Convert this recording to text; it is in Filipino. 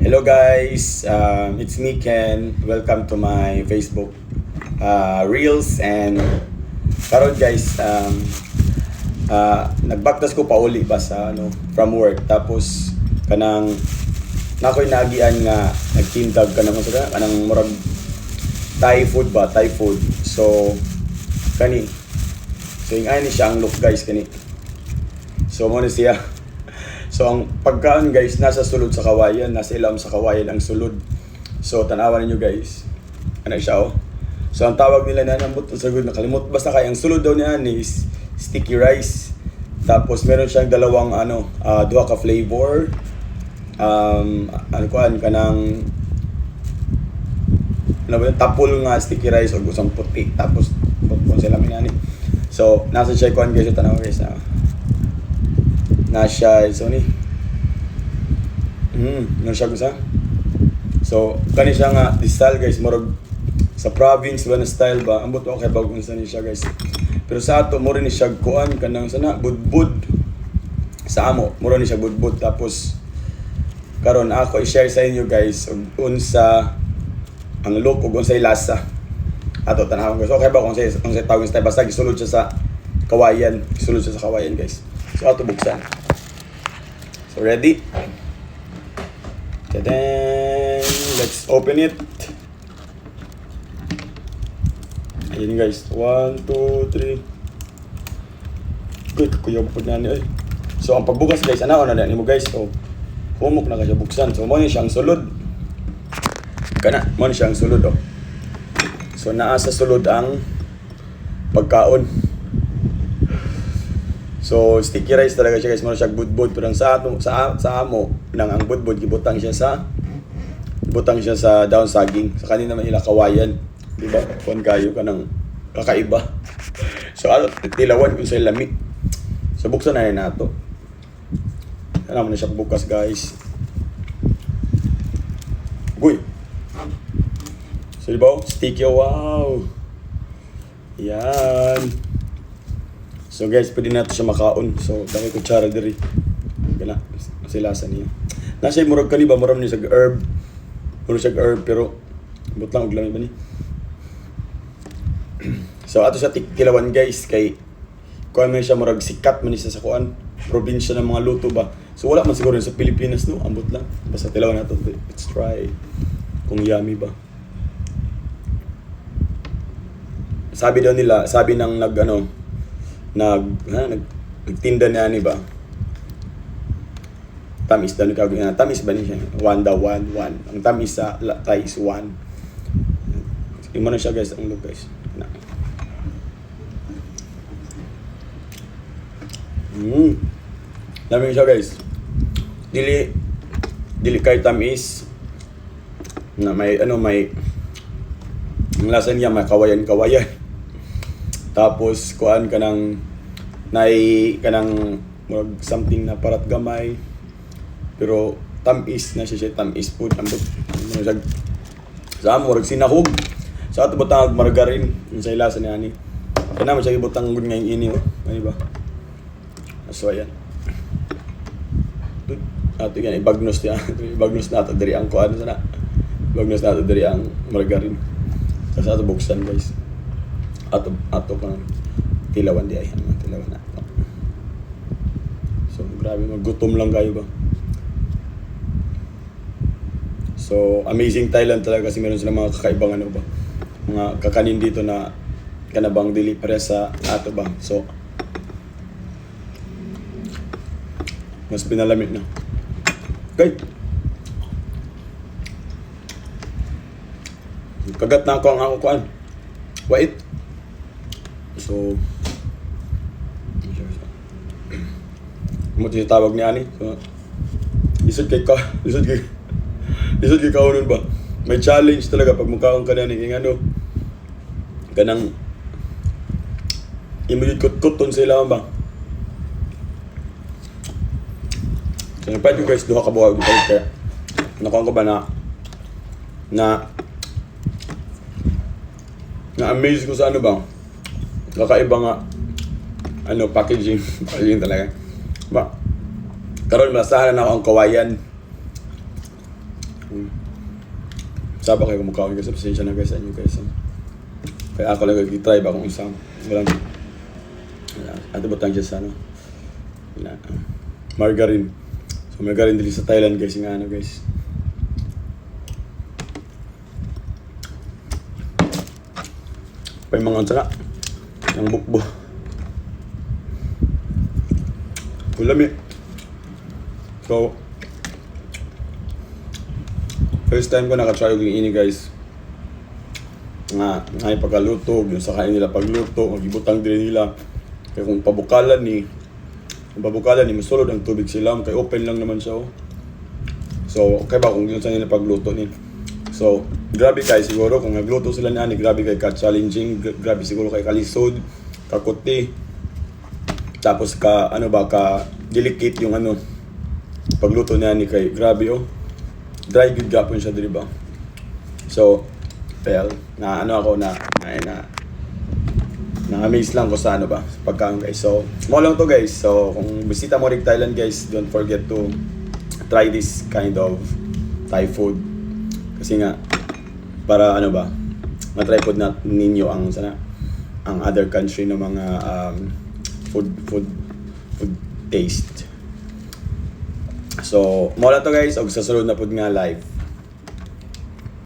Hello guys, it's me Ken. Welcome to my Facebook Reels and karon guys, nagbaktas ko pauli ba sa from work tapos kanang nakoy nagian nga nagtindag kanang murag Thai food. So yung ani siya ang look guys kani. So mo na siya. So ang pagkaon guys nasa sulod sa kawayan, nasa ilawom sa kawayan ang sulod. So tanawan niyo guys. Ano siya oh. So ang tawag nila na nambot sa good nakalimot basta kay ang sulod daw niya is sticky rice. Tapos meron siyang dalawang duha ka flavor. Kanang tapol nga sticky rice o gusang puti tapos putpon sila minani. So nasa siya kuan guys tanaw guys nasa so ni nasa gusa. So kani siya nga di style guys murag sa province ba na style ba ambot ko kay bagong sa ni siya guys. Pero sa ato mo rin ni siya kuan kanang sana budbud sa amo mo rin ni siya budbud tapos karon ako i-share sa inyo guys unsa ang look ug unsay lasa ato tanawon guys. Okay ba kung say tawag style basta gisulod siya sa kawayan, guys. So ato buksan. So ready? Then let's open it. Ayun guys, 1, 2, 3. Quick, kuya po na ni. So ang pagbukas guys, ana na nimo guys. So humok na ka siya buksan. So mo ni siyang sulod. Kana, mo ni siyang sulod oh. So naa sa sulod ang pagkaon. So sticky rice talaga siya guys, mo siya budbud pero sa amo nang ang budbud gibutang siya sa down saging. Sa kanina man ila kawayan, di ba? Kon kayo kanang kakaiba. So tilawan kun sa lami. So buksan na nato. Ano mo na siya bukas guys. Guy. So diba? Sticky wow. Yan. So guys, pwede natin siya makaon. So dami kutsara diri. Kana silasa niya. Nasa murag kani ba maram ni sa herb. Murag sa herb pero butlang og lami ba ni. So ato sa tilawan guys kay kuan man siya murag sikat man siya sa kuan probinsya ng mga luto ba. So wala man siguro sa Pilipinas no, ambot lang. Basta tilawan nato. Let's try kung yummy ba. Sabi daw nila, sabi ng nagtinda niya ni ba? Tamis daw nagkagawin. Tamis ba niya? 1 daw, 1. Ang tamis sa Thai is 1. Sige mo na siya guys, ang look guys. Dami siya guys. Dili kay tamis na may may ang lasa niya may kawayan. Tapos kuan kanang something na parat gamay pero tamis na siya tamis food ambot sa amo sinahog sa ato butang margarin unsay lasa niya ani kana man siya ibutang gud ngayong ini ani ba. So ayan ato yan ibagnos nato diri ang kuan sana ibagnos nato diri ang margarin sa ato buksan guys. Ato pang tilawan di ay tilawan na. So grabe magutom lang kayo ba. So amazing Thailand talaga kasi meron silang mga kakaibang ba mga kakanin dito na kanabang dili pare sa ato ba. So mas pinalamig na. Okay. Kagat na ako ang ako kuan. Wait. So mo tawag ni ani. So isod kay kaunon ba. May challenge talaga pag mukhaon ka na ning kanang imuyod kot-koton sa ilang ba. So nagpad guys duha ka buhay kaya nakuha ko ba na amaze ko sa ba kakaiba nga packaging talaga ba karon masahan na ako ang kawayan Saba kayo kumukawin guys, pasensya na guys sa inyo guys. Kaya ako lang try ba kung isang walang ato butang dyan sa ano margarine. So margarine dili sa Thailand guys, yung ano guys. Pay mga sana ang bukbo. Ulami. So first time ko nakatry yung ini guys. Nga pagkaluto, yung sa kain nila pagluto, magibutang din nila. Kaya kung pabukalan ni masulod ang tubig sila, kay open lang naman siya. So, kaya ba kung yun sa nila pagluto ni. So, grabe kay siguro kung nagluto sila na grabe kay ka-challenging, grabe siguro kay kalisod, kakuti. Tapos ka delicate yung pagluto niya ni kay grabe dry good gapon siya, di ba? So, well, na-amaze lang ko sa sa pagkain guys. So, mo lang to guys. So, kung bisita mo rin Thailand guys, don't forget to try this kind of Thai food. Kasi nga, para matry po ninyo ang other country na mga food taste. So, mo lang to guys. Og sa sunod na pod nga live.